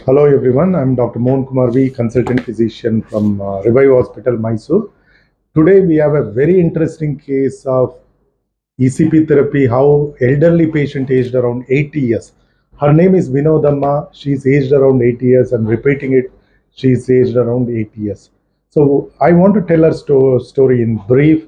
Hello everyone, I'm Dr. Mohan Kumar V, consultant physician from Revive Hospital Mysore. Today we have a very interesting case of ECP therapy, how elderly patient aged around 80 years. Her name is Vinodamma, she's aged around 80 years, I'm repeating it, she's aged around 80 years. So I want to tell her story in brief.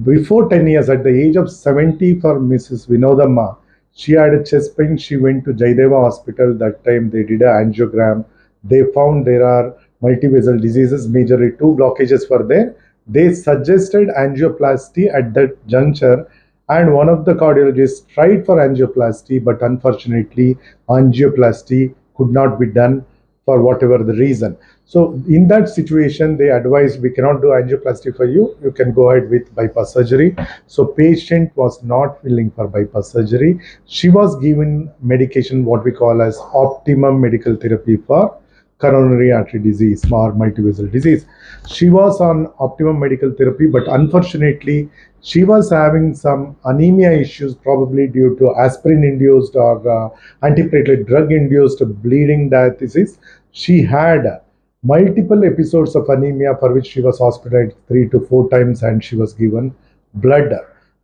Before 10 years, at the age of 70 for Mrs. Vinodamma, she had a chest pain. She went to Jaideva Hospital. That time they did an angiogram. They found there are multivessel diseases, majorly two blockages were there. They suggested angioplasty at that juncture, and one of the cardiologists tried for angioplasty, but unfortunately, angioplasty could not be done for whatever the reason. So in that situation, they advised we cannot do angioplasty for you. You can go ahead with bypass surgery. So patient was not willing for bypass surgery. She was given medication, what we call as optimum medical therapy for coronary artery disease or multivessel disease. She was on optimum medical therapy, but unfortunately, she was having some anemia issues, probably due to aspirin-induced or antiplatelet drug-induced bleeding diathesis. She had multiple episodes of anemia for which she was hospitalized 3 to 4 times, and she was given blood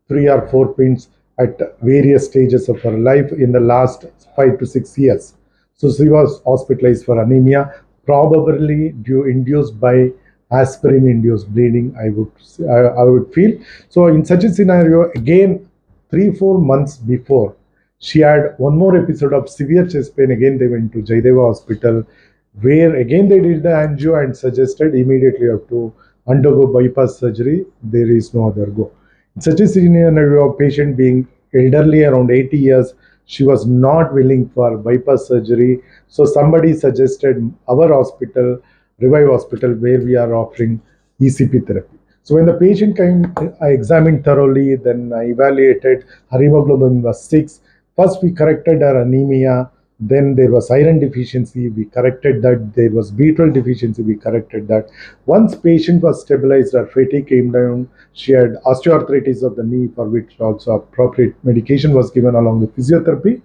3 or 4 pints at various stages of her life in the last 5 to 6 years. So she was hospitalized for anemia, probably induced by aspirin-induced bleeding. I would feel. So in such a scenario, again, 3 4 months before, she had one more episode of severe chest pain. Again, they went to Jaideva Hospital, where again they did the angio and suggested immediately have to undergo bypass surgery. There is no other go. In such a scenario, patient being elderly around 80 years, she was not willing for bypass surgery. So somebody suggested our hospital, Revive Hospital, where we are offering ECP therapy. So when the patient came, I examined thoroughly, then I evaluated. Her hemoglobin was 6. First, we corrected her anemia. Then there was iron deficiency, we corrected that. There was B12 deficiency, we corrected that. Once patient was stabilized, her fatigue came down. She had osteoarthritis of the knee, for which also appropriate medication was given along with physiotherapy.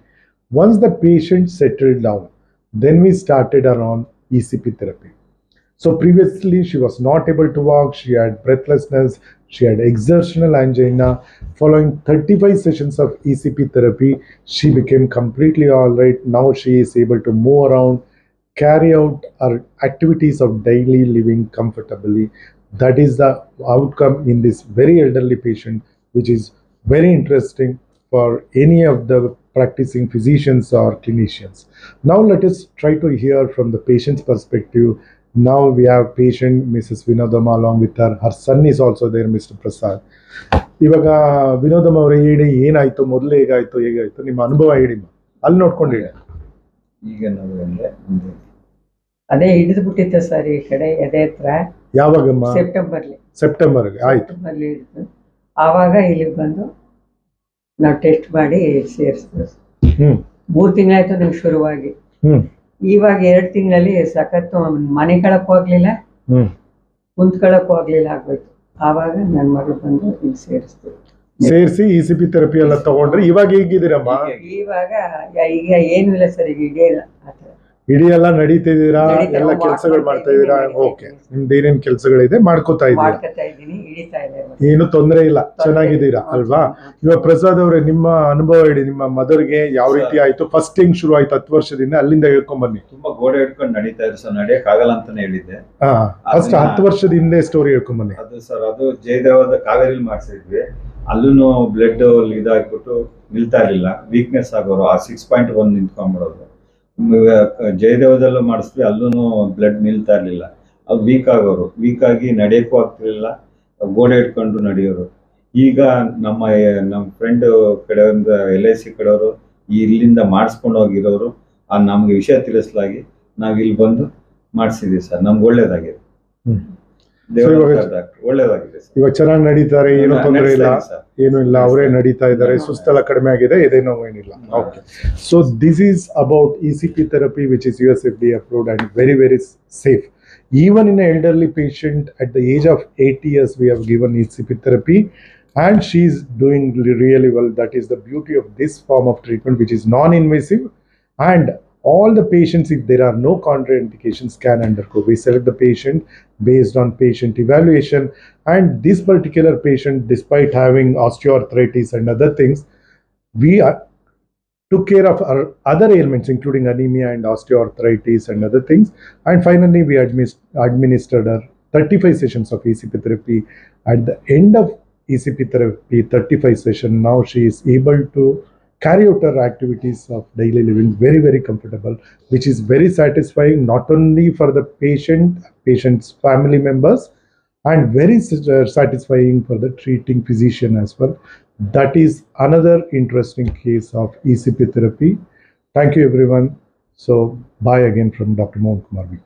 Once the patient settled down, then we started her on ECP therapy. So previously she was not able to walk, she had breathlessness, she had exertional angina. Following 35 sessions of ECP therapy, she became completely all right. Now she is able to move around, carry out her activities of daily living comfortably. That is the outcome in this very elderly patient, which is very interesting for any of the practicing physicians or clinicians. Now let us try to hear from the patient's perspective. Now we have patient Mrs. Vinodamma along with her. Her son is also there, Mr. Prasad. ಇವಾಗ ವಿನೋದಮ್ ಅವರೇ ಹೇಳಿ, ಏನಾಯ್ತು, ಮೊದಲು ಹೇಗಾಯ್ತು, ನಿಮ್ಮ ಅನುಭವ ಹೇಳಿ, ಅಲ್ಲಿ ನೋಡ್ಕೊಂಡು ಹೇಳಿ. ಈಗ ನೋಡಿದ್ರೆ ಅದೇ ಹಿಡಿದು ಬಿಟ್ಟಿತ್ತು ಸರ್ ಈ ಕಡೆ ಎದೆ ಹತ್ರ. ಯಾವಾಗಮ್ಮ? ಸೆಪ್ಟೆಂಬರ್ಗೆ ಆಯ್ತು. ಹಿಡಿದು ಆವಾಗ ಇಲ್ಲಿಗೆ ಬಂದು ನಾವು ಟೆಸ್ಟ್ ಮಾಡಿ ಸೇರಿಸ್ತೀವಿ. 3 ತಿಂಗಳಾಯ್ತು ನೀವು ಶುರುವಾಗಿ. ಇವಾಗ 2 ತಿಂಗಳಲ್ಲಿ ಸಖತ್ತು ಮನೆಗಳಕ್ಕೆ ಹೋಗ್ಲಿಲ್ಲ, ಕುಂತ್ಕೊಳ್ಳಕ್ ಹೋಗ್ಲಿಲ್ಲ ಆಗ್ಬೇಕು. ಆವಾಗ ನನ್ನ ಮಗಳು ಬಂದು ಇಲ್ಲಿ ಸೇರಿಸಿ ECP ಥೆರಪಿ ಎಲ್ಲ ತಗೊಂಡ್ರೆ ಇವಾಗ ಹೇಗಿದ್ದೀರಮ್ಮ? ಇವಾಗ ಈಗ ಏನು ಇಲ್ಲ ಸರ್, ಈಗ ಇಲ್ಲ ಆತರ. ಇಡೀ ಎಲ್ಲ ನಡೀತಿದ್ದೀರಾ, ಎಲ್ಲ ಕೆಲಸಗಳು ಮಾಡ್ತಾ ಇದೀರಾ? ಓಕೆ, ನಿಮ್ದು ಏನೇನ್ ಕೆಲಸಗಳಿದೆ ಮಾಡ್ಕೋತಾ ಇದ್ದೀನಿ, ಹಿಡಿತಾ ಇದೆ, ಏನು ತೊಂದರೆ ಇಲ್ಲ, ಚೆನ್ನಾಗಿದ್ದೀರಾ ಅಲ್ವಾ? ಇವಾಗ ಪ್ರಸಾದ್ ಅವರೇ, ನಿಮ್ಮ ಅನುಭವ ಹೇಳಿ. ನಿಮ್ಮ ಮದರ್ಗೆ ಯಾವ ರೀತಿ ಆಯ್ತು, ಫಸ್ಟ್ ಹೆಂಗ್ ಶುರು ಆಯ್ತು 10 ವರ್ಷದಿಂದ, ಅಲ್ಲಿಂದ ಹೇಳ್ಕೊಂಡ್ ಬನ್ನಿ. ತುಂಬಾ ಗೋಡೆ ಹಿಡ್ಕೊಂಡು ನಡೀತಾ ಇದ್ರು ಸರ್, ನಡಿಯಕ್ ಆಗಲ್ಲ ಅಂತಾನೆ ಹೇಳಿದ್ದೆ. ಫಸ್ಟ್ 10 ವರ್ಷದ ಹಿಂದೆ ಸ್ಟೋರಿ ಹೇಳ್ಕೊಂಡ್ ಬನ್ನಿ. ಅದು ಸರ್, ಅದು ಜಯದೇವದ ಕಾವೇರಿಲಿ ಮಾಡ್ಸಿದ್ವಿ. ಅಲ್ಲೂ ಬ್ಲಡ್ ಇದಾಗ್ಬಿಟ್ಟು ನಿಲ್ತಾ ಇರ್ಲಿಲ್ಲ, ವೀಕ್ನೆಸ್ ಆಗೋರು. ಆ 6.1 ನಿಂತ್ಕೊಂಡ್ಬಿಡೋದು. ಜಯದೇವದಲ್ಲೂ ಮಾಡಿಸ್ತೀವಿ, ಅಲ್ಲೂ ಬ್ಲಡ್ ನಿಲ್ತಾ ಇರ್ಲಿಲ್ಲ. ಅದು ವೀಕ್ ಆಗೋರು, ವೀಕ್ ಆಗಿ ನಡೆಯಕ್ಕೂ ಆಗ್ತಿರ್ಲಿಲ್ಲ, ಗೋಡೆ ಇಟ್ಕೊಂಡು ನಡೆಯೋರು. ಈಗ ನಮ್ಮ ಫ್ರೆಂಡ್ ಕಡೆ ಒಂದು LIC ಕಡೆಯವರು ಇಲ್ಲಿಂದ ಮಾಡಿಸ್ಕೊಂಡು ಹೋಗಿರೋರು ನಮ್ಗೆ ವಿಷಯ ತಿಳಿಸಲಾಗಿ ನಾವ್ ಇಲ್ಲಿ ಬಂದು ಮಾಡಿಸಿದೀವಿ ಸರ್. ನಮ್ಗೆ ಒಳ್ಳೇದಾಗಿದೆ, ಒಳ್ಳೇದಾಗಿದೆ. ಇವಾಗ ಚೆನ್ನಾಗಿ ನಡೀತಾರೆ, ಏನು ತೊಂದರೆ ಇಲ್ಲ, ಏನು ಇಲ್ಲ, ಅವರೇ ನಡೀತಾ ಇದ್ದಾರೆ. ಸುಸ್ತೆಲ್ಲ ಕಡಿಮೆ ಆಗಿದೆ, ಇದೇನೋ ಏನಿಲ್ಲ. Okay, so this is about ECP therapy, which is US FDA approved and very very safe. Even in an elderly patient at the age of 80 years, we have given ECP therapy and she is doing really well. That is the beauty of this form of treatment, which is non-invasive and All the patients, if there are no contraindications, can undergo. We select the patient based on patient evaluation, and this particular patient, despite having osteoarthritis and other things, we took care of our other ailments, including anemia and osteoarthritis and other things. And finally, we administered her 35 sessions of ECP therapy. At the end of ECP therapy, 35 session, now she is able to carry out her activities of daily living very, very comfortable, which is very satisfying, not only for the patient's family members, and very satisfying for the treating physician as well. That is another interesting case of ECP therapy. Thank you, everyone. So, bye again from Dr. Mohan Kumar V.